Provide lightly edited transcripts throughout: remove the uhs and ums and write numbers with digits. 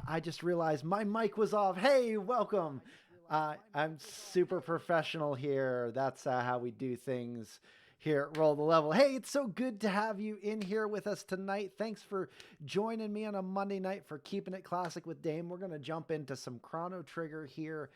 I just realized my mic was off. Hey, welcome. I'm super professional here. That's how we do things here at Roll the Level. Hey, it's so good to have you in here with us tonight. Thanks for joining me on a Monday night for Keeping It Classic with Dame. We're going to jump into some Chrono Trigger here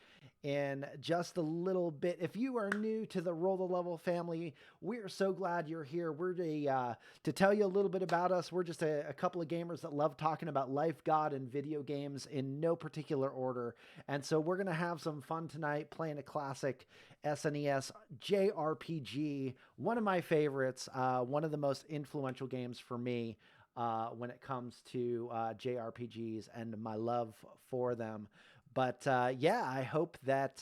in just a little bit. If you are new to the Roll the Level family, we're so glad you're here. To tell you a little bit about us, we're just a couple of gamers that love talking about life, God, and video games in no particular order. And so we're going to have some fun tonight playing a classic SNES JRPG, one of my favorites, one of the most influential games for me when it comes to JRPGs and my love for them. But yeah, I hope that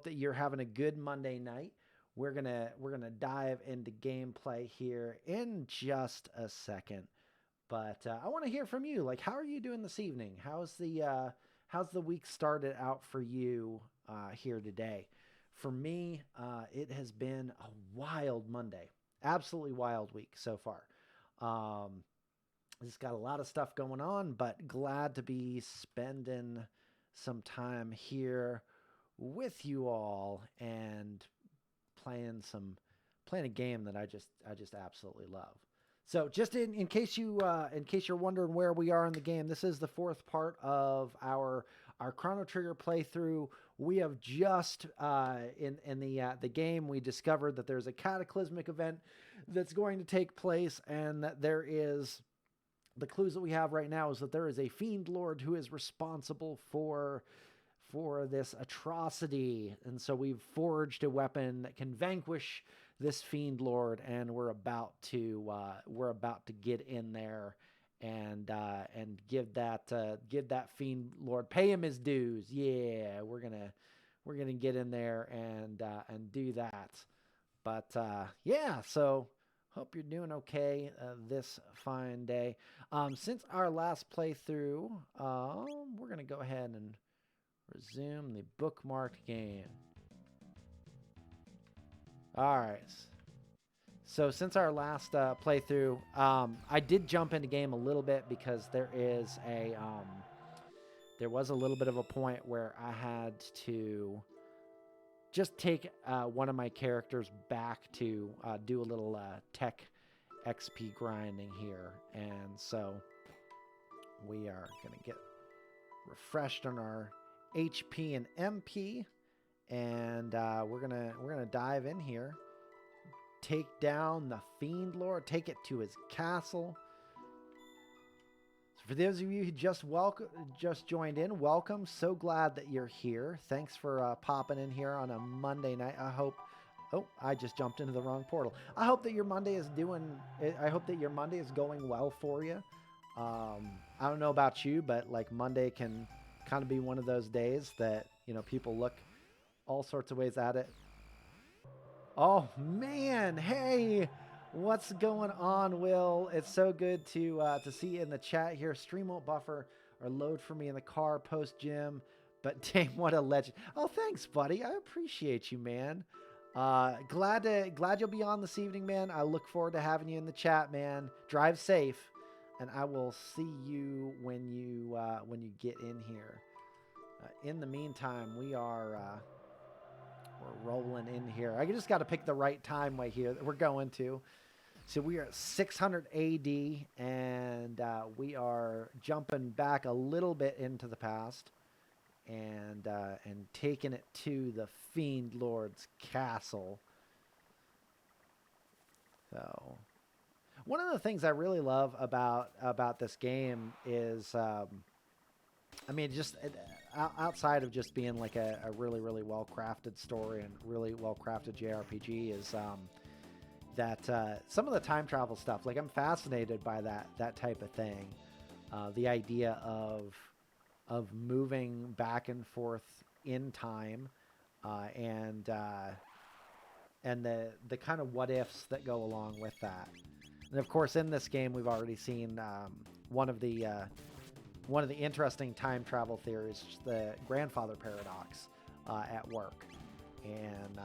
you're having a good Monday night. We're gonna dive into gameplay here in just a second, but I want to hear from you. Like, how are you doing this evening? How's the week started out for you here today? For me, it has been a wild Monday, absolutely wild week so far. Um, it's got a lot of stuff going on, but glad to be spending some time here with you all and playing a game that I just absolutely love. So just in case in case you're wondering where we are in the game, this is the fourth part of our Chrono Trigger playthrough. We have just in the game we discovered that there's a cataclysmic event that's going to take place, and that there is the clues that we have right now is that there is a fiend lord who is responsible for this atrocity. And so we've forged a weapon that can vanquish this fiend lord, and we're about to get in there and give that fiend lord, pay him his dues. Yeah, we're gonna get in there and do that. But yeah, so hope you're doing okay this fine day. Since our last playthrough, we're gonna go ahead and resume the bookmarked game. All right. So since our last playthrough, I did jump into game a little bit because there was a little bit of a point where I had to just take one of my characters back to do a little tech XP grinding here, and so we are gonna get refreshed on our HP and MP, and we're gonna dive in here, take down the fiend lord, take it to his castle. So for those of you who just joined in, welcome. So glad that you're here. Thanks for popping in here on a Monday night. Oh, I just jumped into the wrong portal. I hope that your Monday is going well for you. I don't know about you, but like Monday can kind of be one of those days that, people look all sorts of ways at it. Oh man, hey, what's going on, Will? It's so good to see you in the chat here. Stream won't buffer or load for me in the car post gym, but dang, what a legend! Oh, thanks, buddy. I appreciate you, man. Glad you'll be on this evening, man. I look forward to having you in the chat, man. Drive safe, and I will see you when you get in here. In the meantime, we're rolling in here. I just got to pick the right time right here that we're going to. So we are at 600 AD, and we are jumping back a little bit into the past, and taking it to the Fiend Lord's castle. So one of the things I really love about this game is, I mean, just outside of just being like a really, really well-crafted story and really well-crafted JRPG, is that some of the time travel stuff, like I'm fascinated by that type of thing. The idea of moving back and forth in time, and the kind of what ifs that go along with that. And of course, in this game, we've already seen one of the interesting time travel theories, the grandfather paradox, at work, and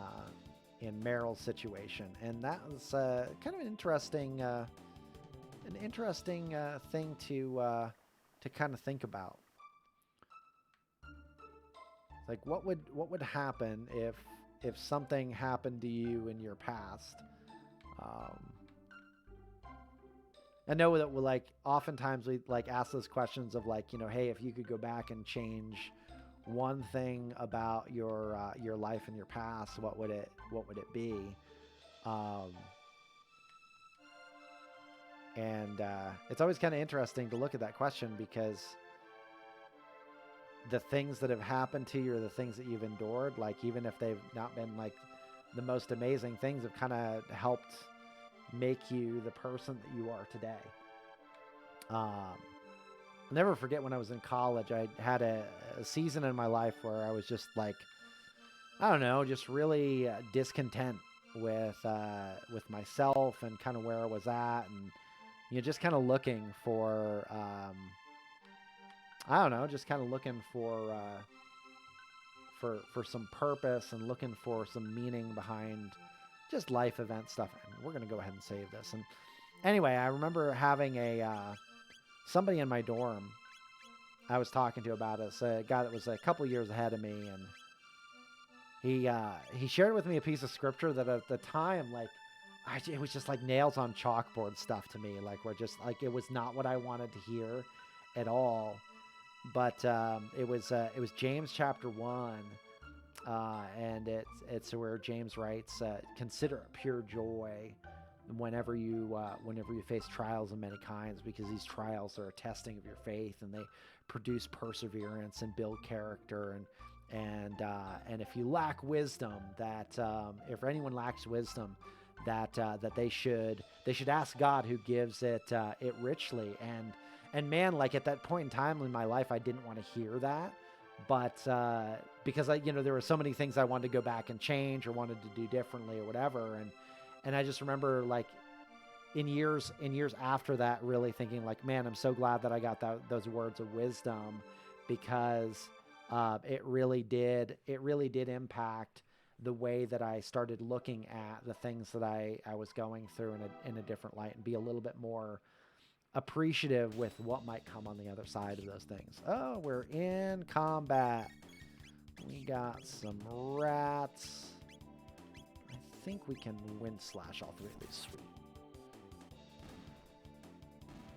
in Meryl's situation, and that was kind of an interesting thing kind of think about. Like what would happen if something happened to you in your past? I know that we're like oftentimes we like ask those questions of like, hey, if you could go back and change one thing about your life in your past, what would it be? And it's always kind of interesting to look at that question, because the things that have happened to you or the things that you've endured, like even if they've not been like the most amazing things, have kind of helped make you the person that you are today. I'll never forget when I was in college, I had a season in my life where I was just like, I don't know, just really discontent with myself and kind of where I was at, and just kind of looking for I don't know, just kind of looking for some purpose and looking for some meaning behind just life event stuff. And we're gonna go ahead and save this. And anyway, I remember having somebody in my dorm I was talking to about it. It's a guy that was a couple years ahead of me, and he shared with me a piece of scripture that at the time, like, it was just like nails on chalkboard stuff to me. Like, we're just like, it was not what I wanted to hear at all. But it was James chapter 1, and it's where James writes, "Consider it pure joy whenever you face trials of many kinds, because these trials are a testing of your faith, and they produce perseverance and build character. And if you lack wisdom, that if anyone lacks wisdom, that they should ask God, who gives it richly." And man, like at that point in time in my life, I didn't want to hear that, but because there were so many things I wanted to go back and change or wanted to do differently or whatever, and I just remember like in years after that, really thinking like, man, I'm so glad that I got those words of wisdom, because it really did impact the way that I started looking at the things that I was going through in a different light, and be a little bit more appreciative with what might come on the other side of those things. Oh, we're in combat. We got some rats. I think we can win slash all three of these. Sweet.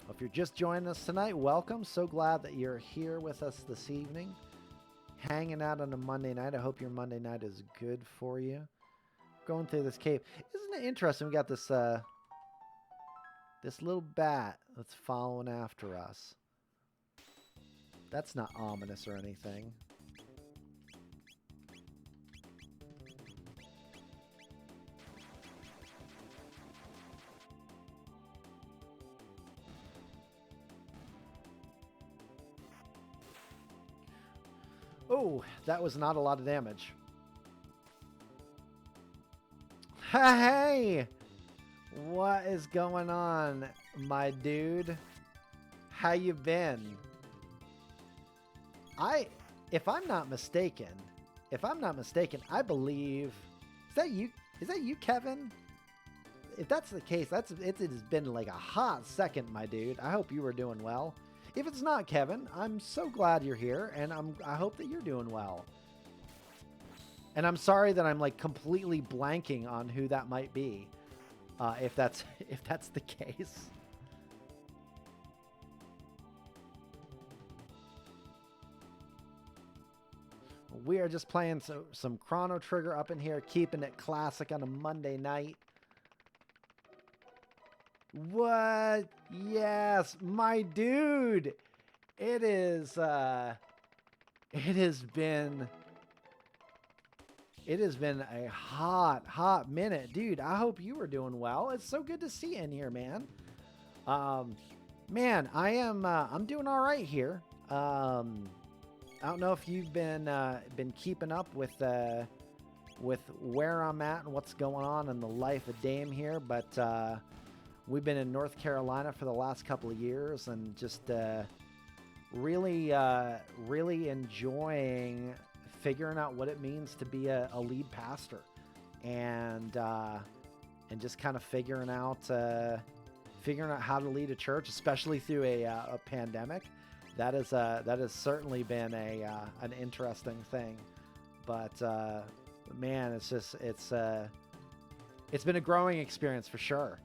Well, if you're just joining us tonight, welcome. So glad that you're here with us this evening, hanging out on a Monday night. I hope your Monday night is good for you. Going through this cave. Isn't it interesting? We got this this little bat that's following after us. That's not ominous or anything. Oh, that was not a lot of damage. Hey! What is going on, my dude? How you been? If I'm not mistaken, I believe, is that you, Kevin? If that's the case, it has been like a hot second, my dude. I hope you were doing well. If it's not Kevin, I'm so glad you're here, and I hope that you're doing well. And I'm sorry that I'm like completely blanking on who that might be. If that's the case. We are just playing some Chrono Trigger up in here, keeping it classic on a Monday night. What? Yes, my dude. It has been a hot minute, dude. I hope you were doing well. It's so good to see you in here, man. Man, I'm doing all right here. I don't know if you've been keeping up with where I'm at and what's going on in the life of Dame here, but we've been in North Carolina for the last couple of years, and just really enjoying figuring out what it means to be a lead pastor, and just kind of figuring out how to lead a church, especially through a pandemic. that has certainly been a an interesting thing. But man, it's been a growing experience for sure.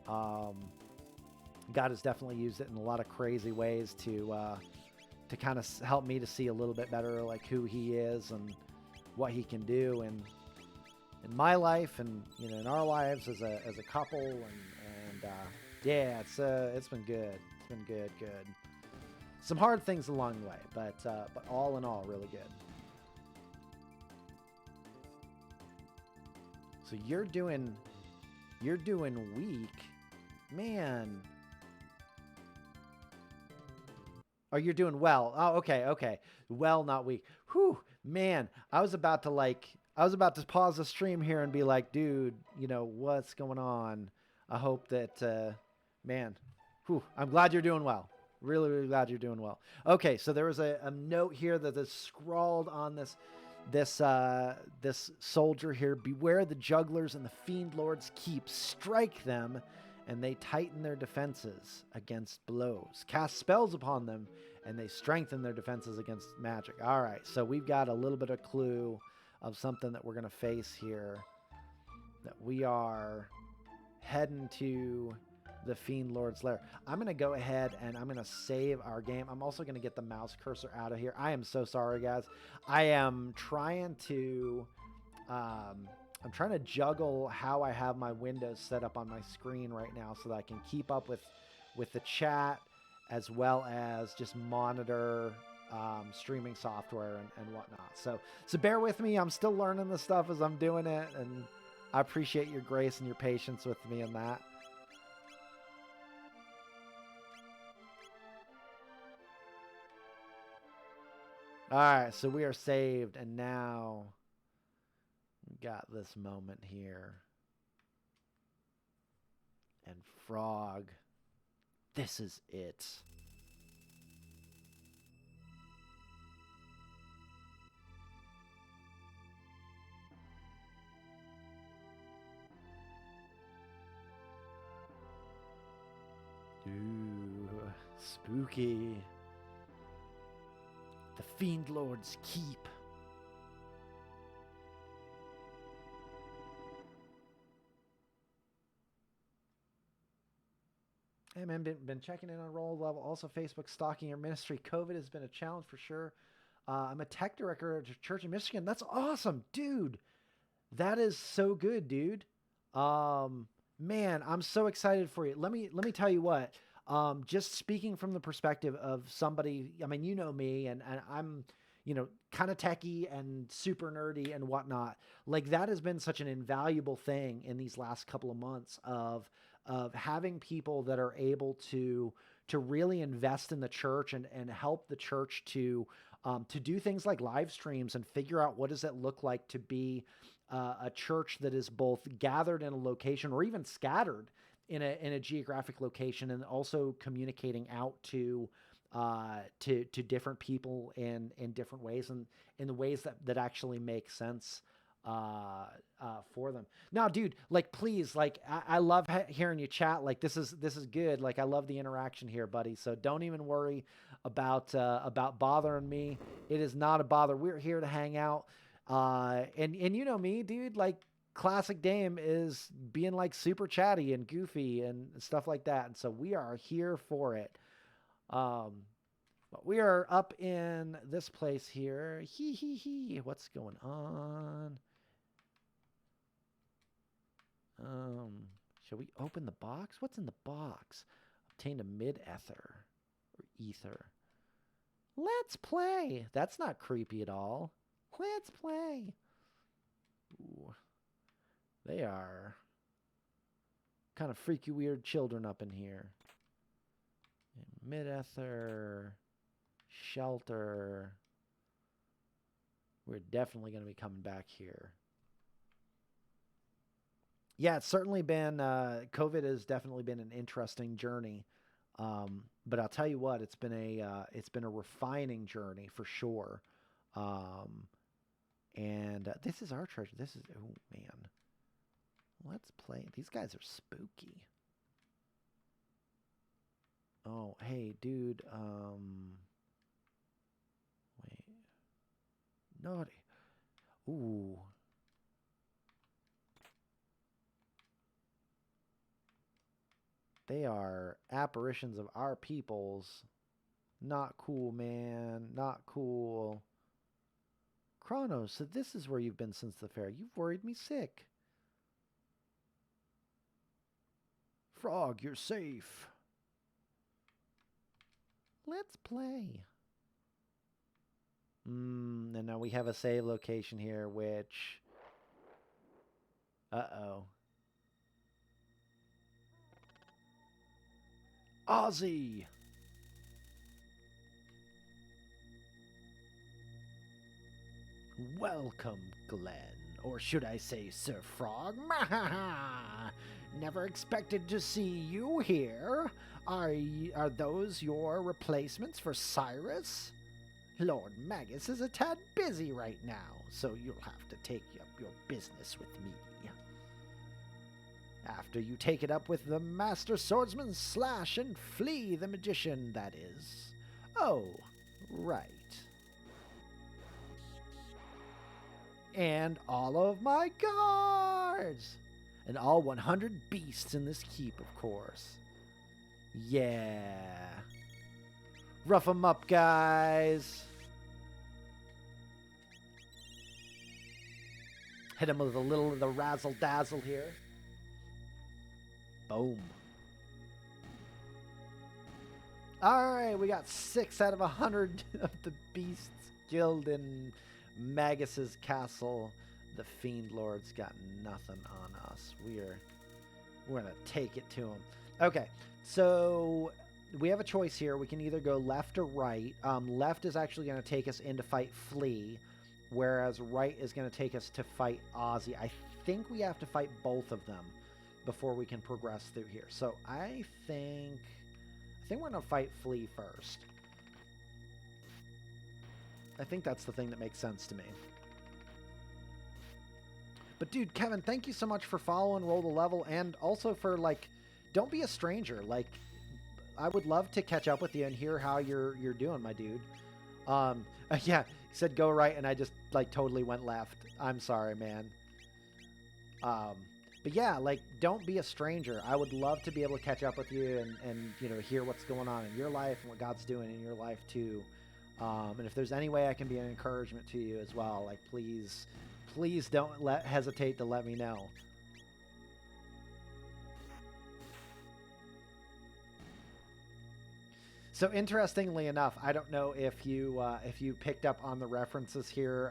Um, God has definitely used it in a lot of crazy ways to kind of help me to see a little bit better like who He is and what He can do in my life and in our lives as a couple and yeah, it's been good. It's been good. Some hard things along the way, but all in all, really good. So you're doing weak, man. Oh, you're doing well. Oh, okay. Well, not weak. Whew, man. I was about to pause the stream here and be like, dude, what's going on? I hope that, man. Whew, I'm glad you're doing well. Really, really glad you're doing well. Okay, so there was a note here that is scrawled on this soldier here. Beware the jugglers and the fiend lords keep. Strike them, and they tighten their defenses against blows. Cast spells upon them, and they strengthen their defenses against magic. All right, so we've got a little bit of clue of something that we're going to face here. That we are heading to the Fiend Lord's Lair. I'm going to go ahead and I'm going to save our game. I'm also going to get the mouse cursor out of here. I am so sorry, guys. I am trying to juggle how I have my windows set up on my screen right now so that I can keep up with the chat as well as just monitor streaming software and whatnot. So bear with me. I'm still learning this stuff as I'm doing it, and I appreciate your grace and your patience with me in that. All right, so we are saved, and now we got this moment here. And Frog, this is it. Ooh, spooky. The Fiend Lord's Keep. Hey man, been checking in on Roll Level. Also, Facebook stalking your ministry. COVID has been a challenge for sure. I'm a tech director at a church in Michigan. That's awesome, dude. That is so good, dude. Man, I'm so excited for you. Let me tell you what. Just speaking from the perspective of somebody, I mean, you know me, and I'm, kind of techie and super nerdy and whatnot. Like that has been such an invaluable thing in these last couple of months of having people that are able to really invest in the church and help the church to do things like live streams and figure out what does it look like to be a church that is both gathered in a location or even scattered in a geographic location, and also communicating out to different people in different ways and in the ways that actually make sense for them. Now, dude, like, please, like, I love hearing you chat. Like, this is good. Like, I love the interaction here, buddy. So don't even worry about bothering me. It is not a bother. We're here to hang out. And you know me, dude, like, classic Dame is being like super chatty and goofy and stuff like that. And so we are here for it. But we are up in this place here. What's going on? Shall we open the box? What's in the box? Obtained a mid-ether or ether. Let's play. That's not creepy at all. Let's play. Ooh. They are kind of freaky, weird children up in here. Mid-ether, shelter. We're definitely going to be coming back here. Yeah, it's certainly been, COVID has definitely been an interesting journey. But I'll tell you what, it's been a refining journey for sure. And this is our treasure. This is, oh man. Let's play. These guys are spooky. Oh, hey, dude. naughty. Ooh. They are apparitions of our peoples. Not cool, man. Not cool. Chrono, so this is where you've been since the fair. You've worried me sick. Frog, you're safe. Let's play. And now we have a save location here, which... Uh-oh. Ozzy! Welcome, Glenn. Or should I say Sir Frog? Never expected to see you here. Are those your replacements for Cyrus? Lord Magus is a tad busy right now, so you'll have to take up your business with me. After you take it up with the Master Swordsman Slash and Flea the Magician, that is. Oh, right. And all of my guards! And all 100 beasts in this keep, of course. Yeah. Rough 'em up, guys. Hit him with a little of the razzle-dazzle here. Boom. Alright, we got 6 out of 100 of the beasts killed in Magus's castle. The Fiend Lord's got nothing on us. We're gonna take it to him. Okay, so we have a choice here. We can either go left or right. Left is actually going to take us in to fight Flea, whereas right is going to take us to fight Ozzy. I think we have to fight both of them before we can progress through here. So I think we're going to fight Flea first. I think that's the thing that makes sense to me. But dude, Kevin, thank you so much for following Roll the Level, and also for, like, don't be a stranger. Like, I would love to catch up with you and hear how you're doing, my dude. Yeah, he said go right, and I just, like, totally went left. I'm sorry, man. But yeah, like, don't be a stranger. I would love to be able to catch up with you and you know, hear what's going on in your life and what God's doing in your life too. And if there's any way I can be an encouragement to you as well, like, please don't hesitate to let me know. So interestingly enough, I don't know if you picked up on the references here,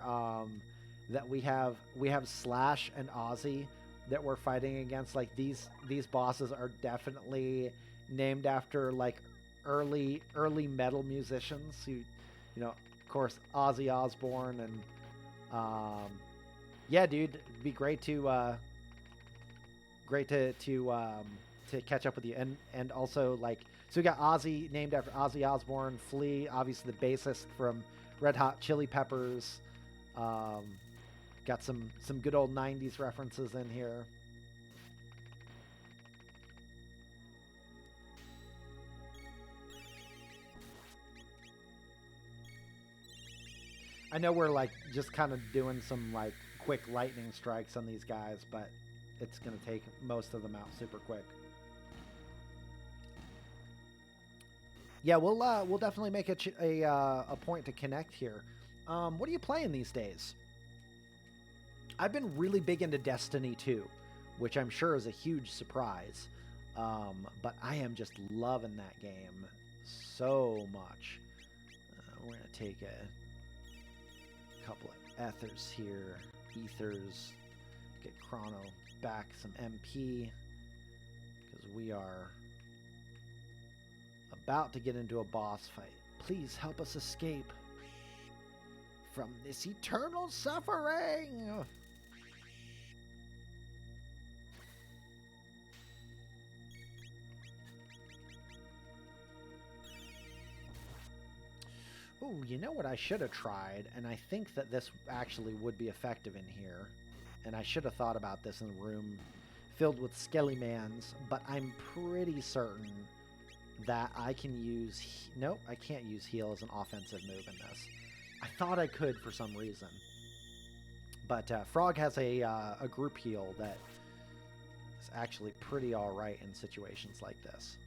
that we have Slash and Ozzy that we're fighting against. Like, these bosses are definitely named after, like, early metal musicians who, you know, of course, Ozzy Osbourne, and yeah, dude, it'd be great to catch up with you, and also, like, so we got Ozzy named after Ozzy Osbourne, Flea, obviously the bassist from Red Hot Chili Peppers. Got some good old 90s references in here. I know we're, like, just kind of doing some, like, quick lightning strikes on these guys, but it's going to take most of them out super quick. Yeah, we'll definitely make a point to connect here. What are you playing these days? I've been really big into Destiny 2, which I'm sure is a huge surprise. But I am just loving that game so much. We're going to take a couple of ethers here. Ethers. Get Chrono back some MP. Because we are about to get into a boss fight. Please help us escape from this eternal suffering. Ooh, you know what I should have tried, and I think that this actually would be effective in here, and I should have thought about this in a room filled with Skelly-mans, but I'm pretty certain that I can use... Nope, I can't use heal as an offensive move in this. I thought I could for some reason. But Frog has a group heal that is actually pretty alright in situations like this.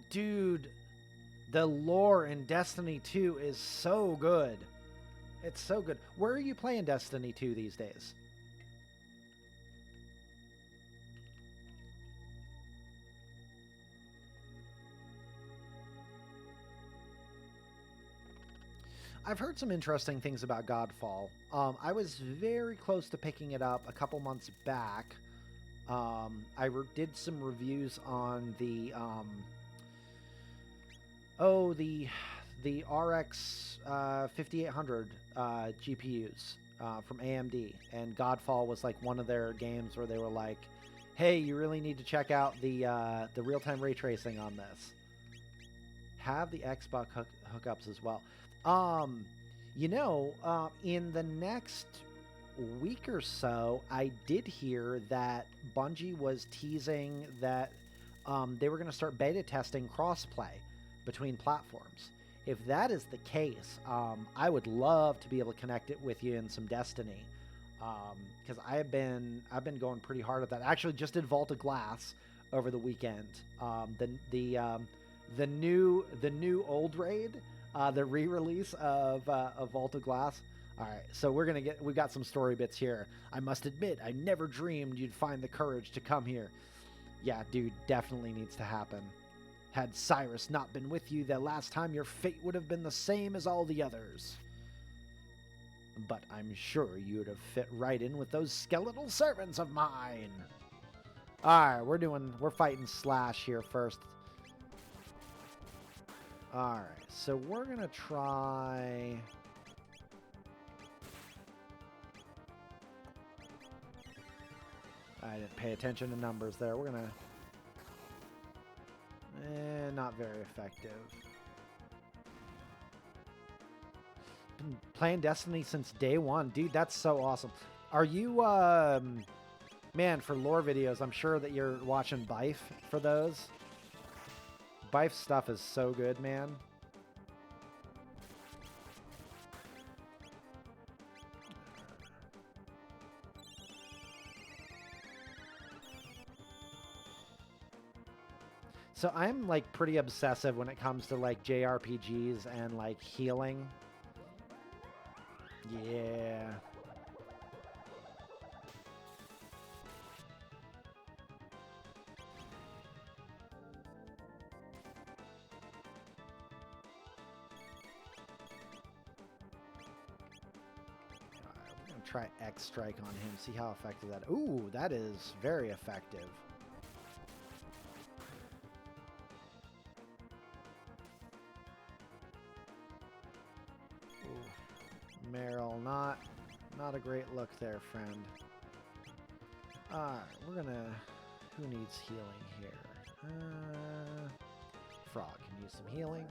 Dude, the lore in Destiny 2 is so good. It's so good. Where are you playing Destiny 2 these days? I've heard some interesting things about Godfall. I was very close to picking it up a couple months back. I did some reviews on the the RX 5800 GPUs from AMD, and Godfall was like one of their games where they were like, "Hey, you really need to check out the real-time ray tracing on this." Have the Xbox hookups as well. In the next week or so, I did hear that Bungie was teasing that they were going to start beta testing crossplay between platforms. If that is the case, I would love to be able to connect it with you in some Destiny, because I've been going pretty hard at that. I actually just did Vault of Glass over the weekend. The new old raid, the re-release of Vault of Glass. All right, so we've got some story bits here. I must admit, I never dreamed you'd find the courage to come here. Yeah, dude, definitely needs to happen. Had Cyrus not been with you the last time, your fate would have been the same as all the others. But I'm sure you would have fit right in with those skeletal servants of mine. All right, we're fighting Slash here first. All right, so we're gonna try. I didn't pay attention to numbers there. We're gonna. Not very effective. Been playing Destiny since day one. Dude, that's so awesome. Are you, man, for lore videos, I'm sure that you're watching Bife for those. Bife's stuff is so good, man. So I'm like pretty obsessive when it comes to like JRPGs and like healing. Yeah. We're gonna try X Strike on him, see how effective that. Ooh, that is very effective. Meryl, not a great look there, friend. Alright, we're gonna... Who needs healing here? Frog can use some healing.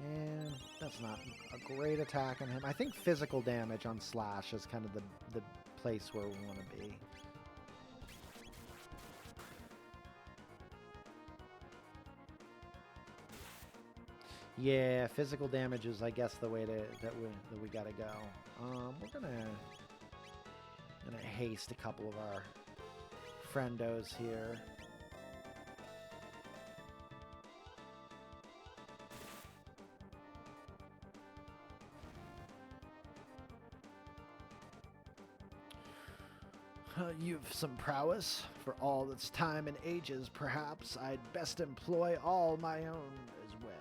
And that's not a great attack on him. I think physical damage on Slash is kind of the place where we want to be. Yeah, physical damage is, I guess, the way that we gotta go. We're gonna haste a couple of our friendos here. You've some prowess. For all that's time and ages, perhaps I'd best employ all my own as well.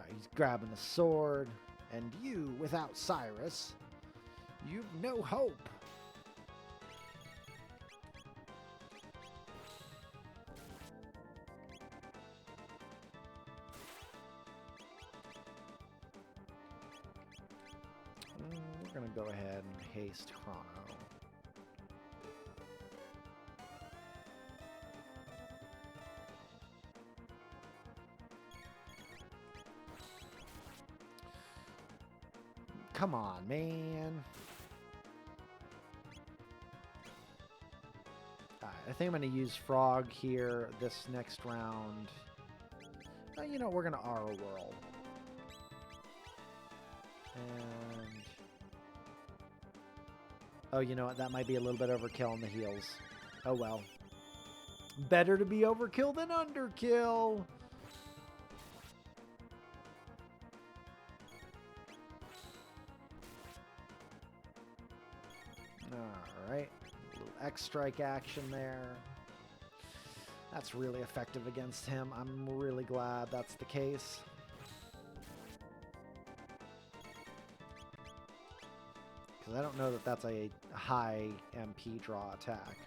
He's grabbing a sword, and you, without Cyrus, you've no hope. We're going to go ahead and haste Chrono. Come on, man. I think I'm going to use Frog here this next round. You know, we're going to Aura Whirl. And... oh, you know what? That might be a little bit overkill on the heels. Oh, well. Better to be overkill than underkill. All right. A little X-Strike action there. That's really effective against him. I'm really glad that's the case. Because I don't know that that's a high MP draw attack.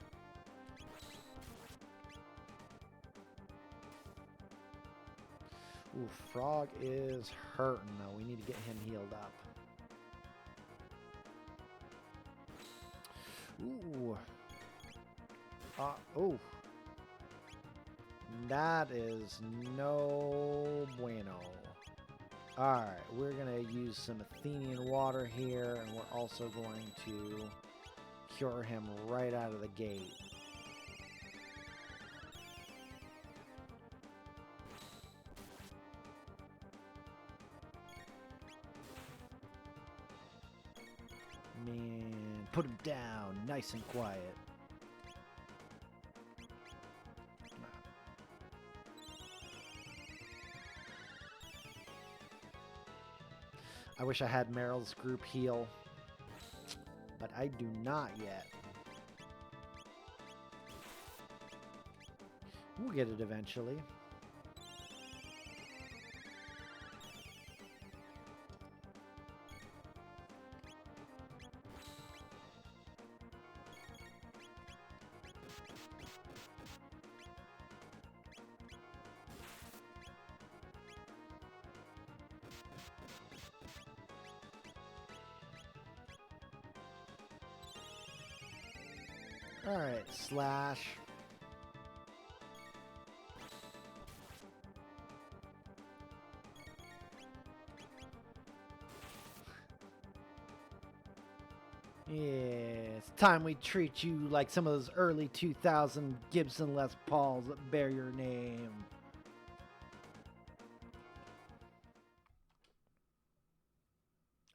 Ooh, Frog is hurting, though. We need to get him healed up. Ooh. Oh. That is no bueno. Alright, we're going to use some Athenian water here, and we're also going to cure him right out of the gate. Man, put him down, nice and quiet. I wish I had Meryl's group heal, but I do not yet. We'll get it eventually. Alright, slash. Yeah, it's time we treat you like some of those early 2000 Gibson Les Pauls that bear your name.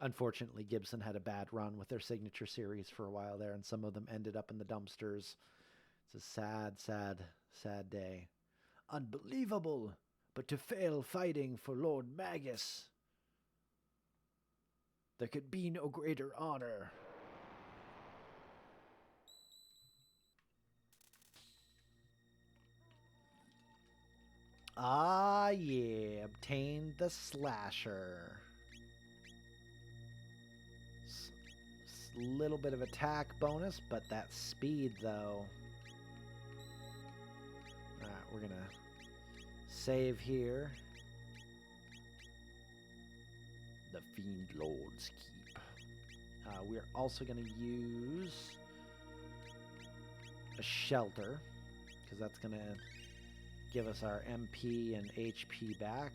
Unfortunately, Gibson had a bad run with their signature series for a while there, and some of them ended up in the dumpsters. It's a sad, sad, sad day. Unbelievable, but to fail fighting for Lord Magus, there could be no greater honor. Ah, yeah, obtained the slasher. Little bit of attack bonus, but that speed, though. Alright, we're gonna save here. The Fiend Lord's Keep. We're also gonna use a shelter, because that's gonna give us our MP and HP back.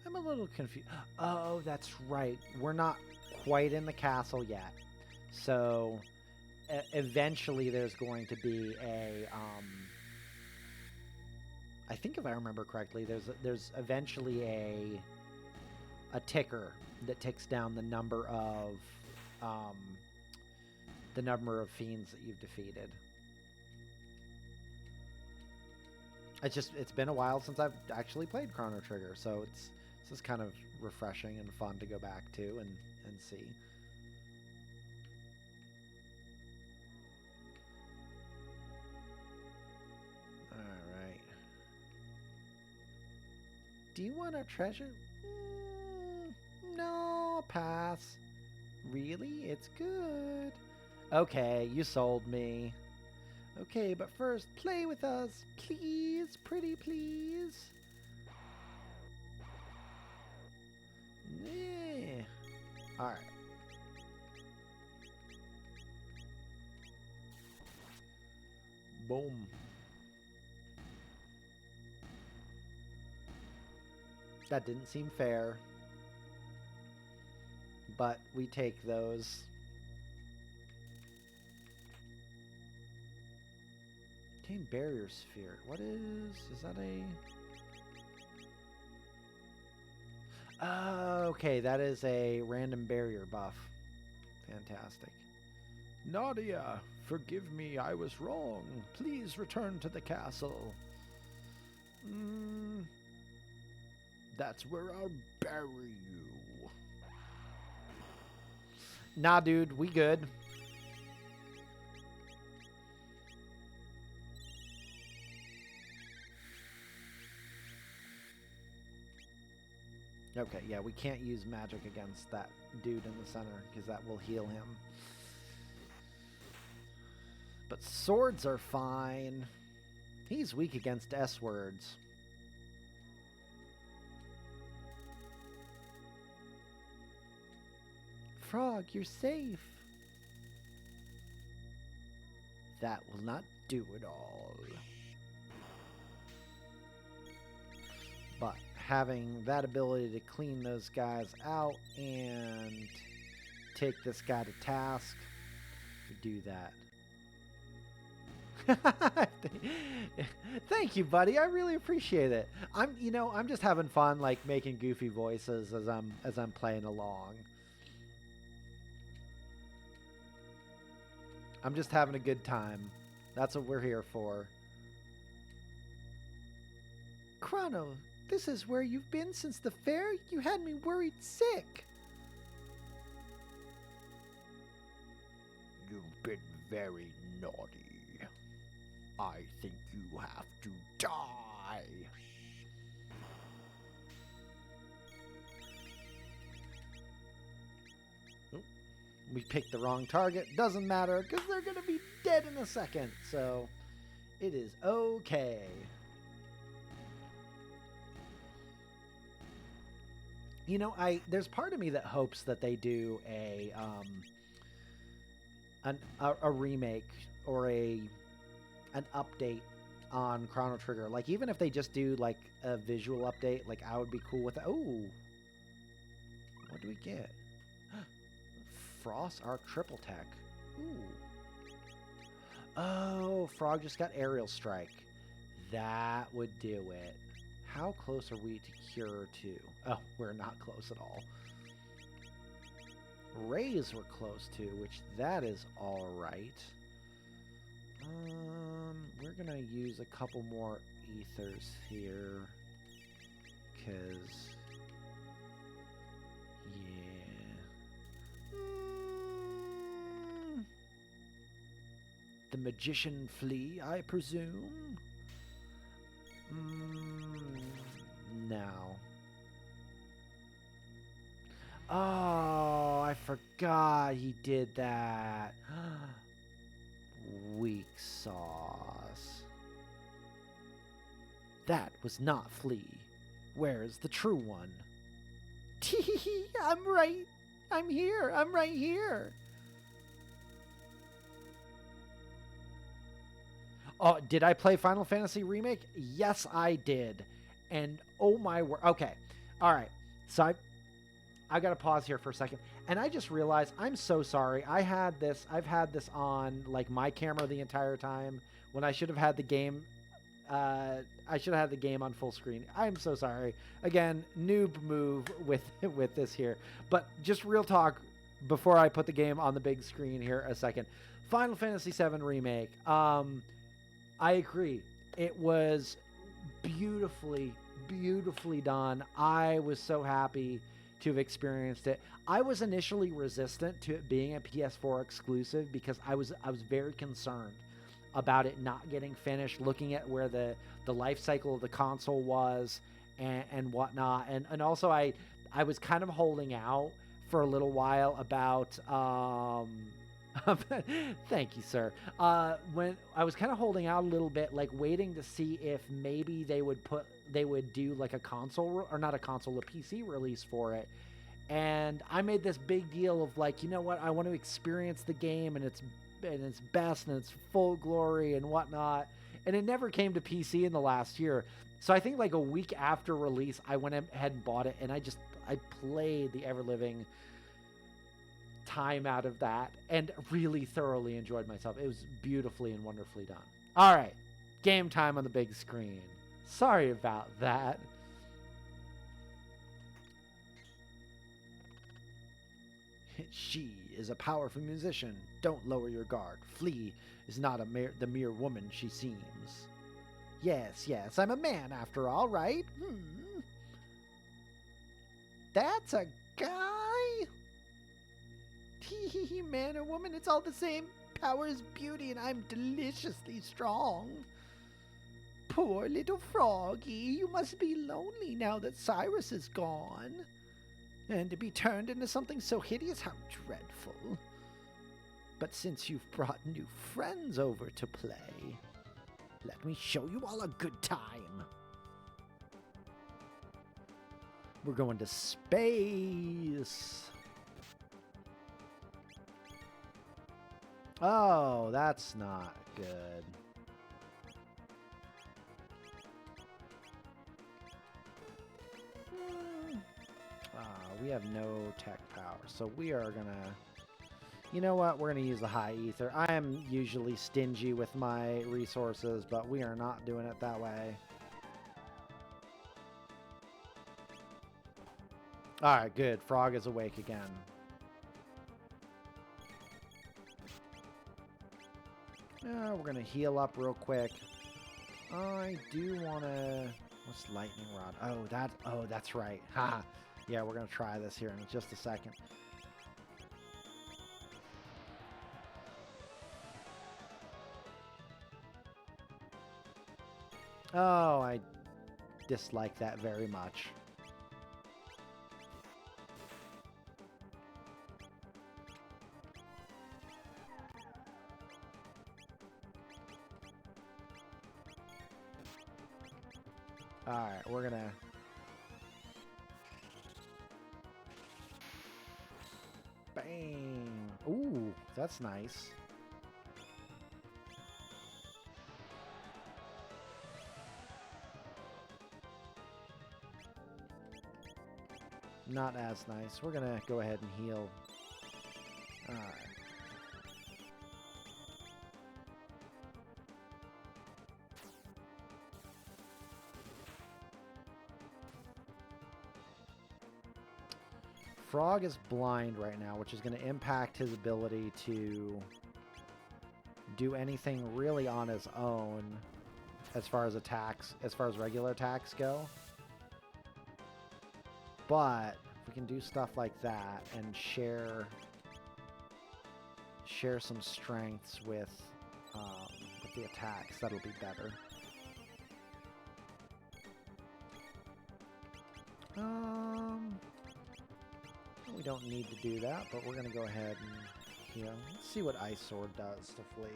I'm a little confused. Oh, that's right. We're not quite in the castle yet. So eventually there's going to be a I think if I remember correctly, there's eventually a ticker that ticks down the number of fiends that you've defeated. It's been a while since I've actually played Chrono Trigger, so this is kind of refreshing and fun to go back to and see. Alright. Do you want a treasure? No, pass. Really? It's good. Okay, you sold me. Okay, but first, play with us. Please, pretty please. Yeah. Alright. Boom. That didn't seem fair, but we take those. Obtain barrier sphere. What is that okay, that is a random barrier buff. Fantastic. Nadia, forgive me, I was wrong. Please return to the castle. That's where I'll bury you. Nah, dude, we good. Okay, yeah, we can't use magic against that dude in the center because that will heal him. But swords are fine. He's weak against S words. Frog, you're safe. That will not do it all. But having that ability to clean those guys out and take this guy to task, we do that. Thank you, buddy. I really appreciate it. I'm just having fun, like making goofy voices as I'm playing along. I'm just having a good time. That's what we're here for. Chrono, this is where you've been since the fair? You had me worried sick. You've been very naughty. I think you have to die. Oh, we picked the wrong target. Doesn't matter, because they're going to be dead in a second. So, it is okay. You know, there's part of me that hopes that they do a remake or an update on Chrono Trigger. Like, even if they just do like a visual update, like I would be cool with that. Oh, what do we get? Frost Arc Triple Tech. Ooh. Oh, Frog just got Aerial Strike. That would do it. How close are we to Cure 2? Oh, we're not close at all. Rays we're close to, which that is all right. We're going to use a couple more ethers here. Because, yeah. The Magician Flea, I presume? No. Oh, I forgot he did that. Weak sauce. That was not Flea. Where is the true one? Tee, I'm right. I'm here. I'm right here. Oh, did I play Final Fantasy Remake? Yes, I did. And oh my word. Okay. All right. So I got to pause here for a second. And I just realized I'm so sorry. I've had this on like my camera the entire time when I should have had the game. I should have had the game on full screen. I'm so sorry. Again, noob move with this here. But just real talk before I put the game on the big screen here a second. Final Fantasy VII Remake. I agree. It was beautifully done. I was so happy to have experienced it. I was initially resistant to it being a PS4 exclusive because I was very concerned about it not getting finished, looking at where the life cycle of the console was and whatnot. And also I was kind of holding out for a little while about thank you, sir. When I was kind of holding out a little bit, like waiting to see if maybe they would do like a console or not a console, a PC release for it. And I made this big deal of like, you know what? I want to experience the game in its its best and its full glory and whatnot. And it never came to PC in the last year. So I think like a week after release, I went ahead and bought it, and I played the ever living time out of that and really thoroughly enjoyed myself. It was beautifully and wonderfully done. All right, game time on the big screen. Sorry about that. She is a powerful musician. Don't lower your guard. Flea is not the mere woman she seems. Yes, I'm a man after all, right? That's a guy? Tee, man or woman, it's all the same. Power is beauty, and I'm deliciously strong. Poor little froggy, you must be lonely now that Cyrus is gone. And to be turned into something so hideous, how dreadful. But since you've brought new friends over to play, let me show you all a good time. We're going to space. Oh, that's not good. We have no tech power, so we are gonna... You know what? We're gonna use the high ether. I am usually stingy with my resources, but we are not doing it that way. Alright, good. Frog is awake again. We're gonna heal up real quick. I do wanna... What's lightning rod? Oh, that's right. Ha! Yeah, we're gonna try this here in just a second. Oh, I dislike that very much. Alright, we're gonna... Bang! Ooh, that's nice. Not as nice. We're gonna go ahead and heal. Alright. Frog is blind right now, which is going to impact his ability to do anything really on his own as far as attacks, as far as regular attacks go. But if we can do stuff like that and share some strengths with the attacks, that'll be better. We don't need to do that, but we're going to go ahead and, let's see what Ice Sword does to Flea.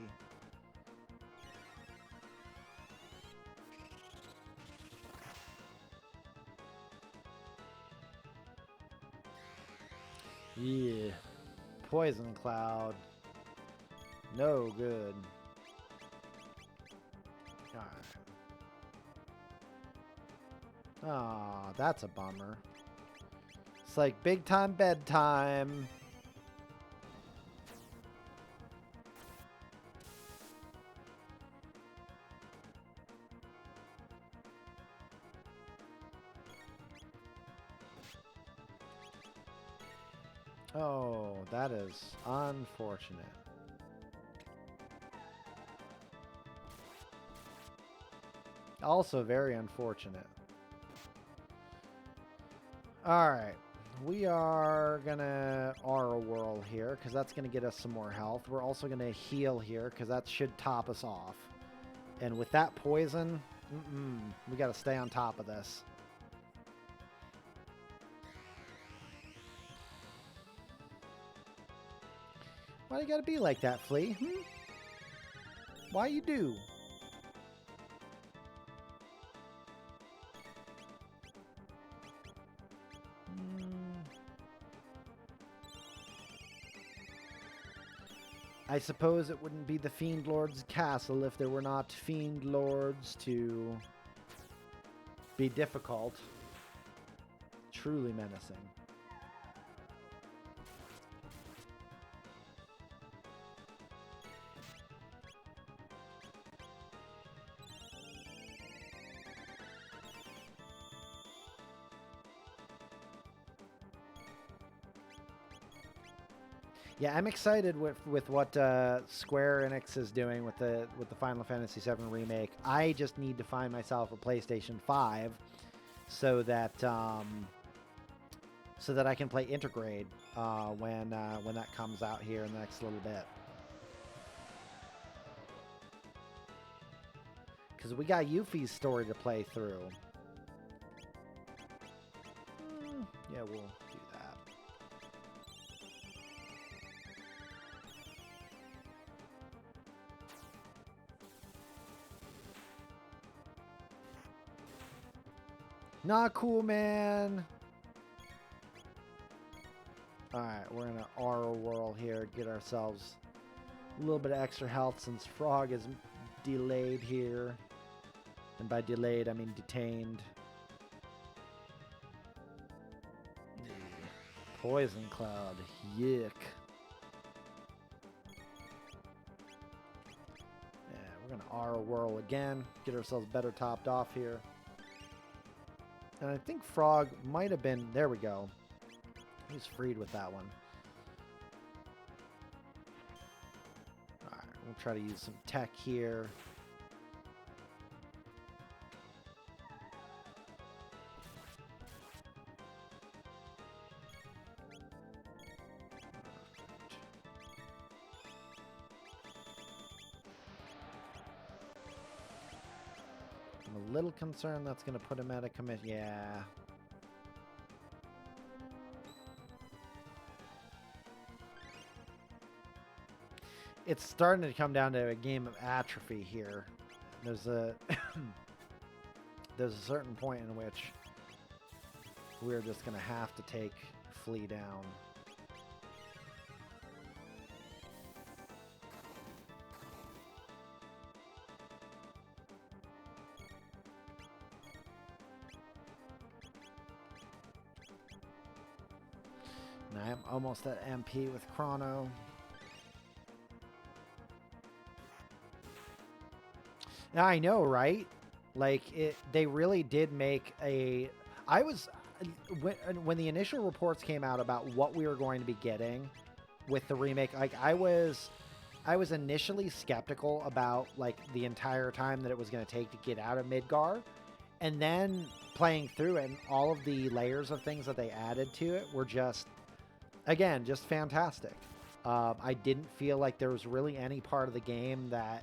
Yeah. Poison Cloud. No good. Alright. Aw, that's a bummer. It's like big time bedtime. Oh, that is unfortunate. Also very unfortunate. Alright. We are gonna aura whirl here because that's gonna get us some more health. We're also gonna heal here because that should top us off. And with that poison, we gotta stay on top of this. Why you gotta be like that, Flea? Why you do? I suppose it wouldn't be the Fiend Lord's castle if there were not Fiend Lords to be difficult. Truly menacing. Yeah, I'm excited with what Square Enix is doing with the Final Fantasy VII remake. I just need to find myself a PlayStation 5 so that I can play Intergrade when that comes out here in the next little bit. Because we got Yuffie's story to play through. Yeah, we'll do that. Not cool, man. Alright, we're gonna aura whirl here, get ourselves a little bit of extra health since Frog is delayed here. And by delayed, I mean detained. Poison Cloud, yuck. Yeah, we're gonna aura whirl again, get ourselves better topped off here. And I think Frog might have been... There we go. He's freed with that one. Alright, we'll try to use some tech here. I'm a little concerned that's going to put him out of commission. Yeah. It's starting to come down to a game of atrophy here. There's a there's a certain point in which we're just going to have to take Flea down. I'm almost at MP with Chrono. Now, I know, right? Like, they really did make a... I was... When the initial reports came out about what we were going to be getting with the remake, like, I was initially skeptical about, like, the entire time that it was going to take to get out of Midgar. And then playing through it and all of the layers of things that they added to it were just... Again, just fantastic. I didn't feel like there was really any part of the game that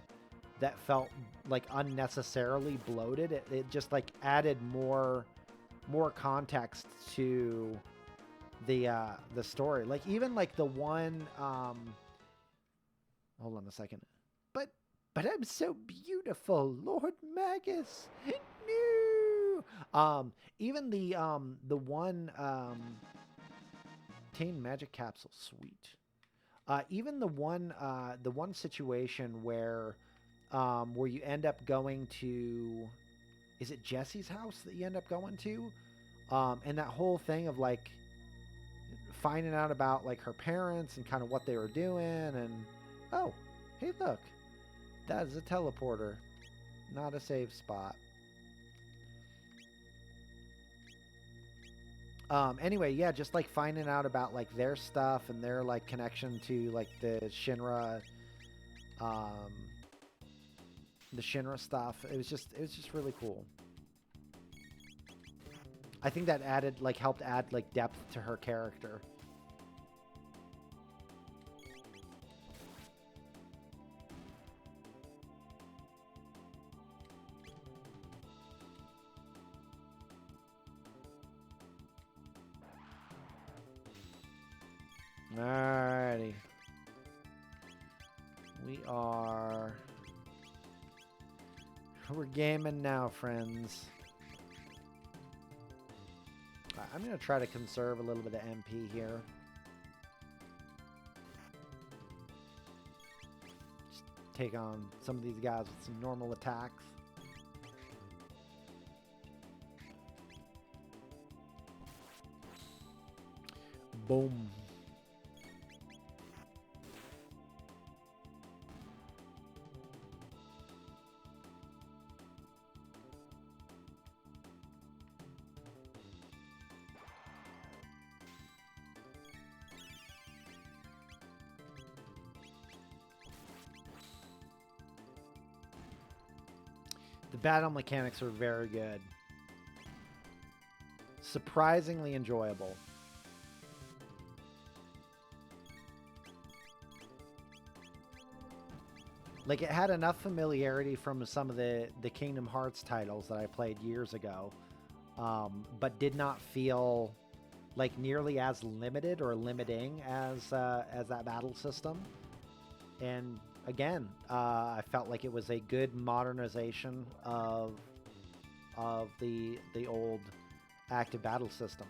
felt like unnecessarily bloated. It just like added more context to the story. Like even like the one hold on a second. But I'm so beautiful, Lord Magus. No. Even the one magic capsule, sweet. Even the one situation where you end up going to, is it Jesse's house that you end up going to? And that whole thing of like finding out about like her parents and kind of what they were doing, and oh, hey look, that is a teleporter, not a save spot. Anyway, yeah, just like finding out about like their stuff and their like connection to like the Shinra stuff. It was just really cool. I think that helped add like depth to her character. Alrighty. We're gaming now, friends. I'm going to try to conserve a little bit of MP here. take on some of these guys with some normal attacks. Boom. The battle mechanics are very good. Surprisingly enjoyable. Like, it had enough familiarity from some of the Kingdom Hearts titles that I played years ago, but did not feel like nearly as limited or limiting as that battle system. And again, I felt like it was a good modernization of the old active battle system.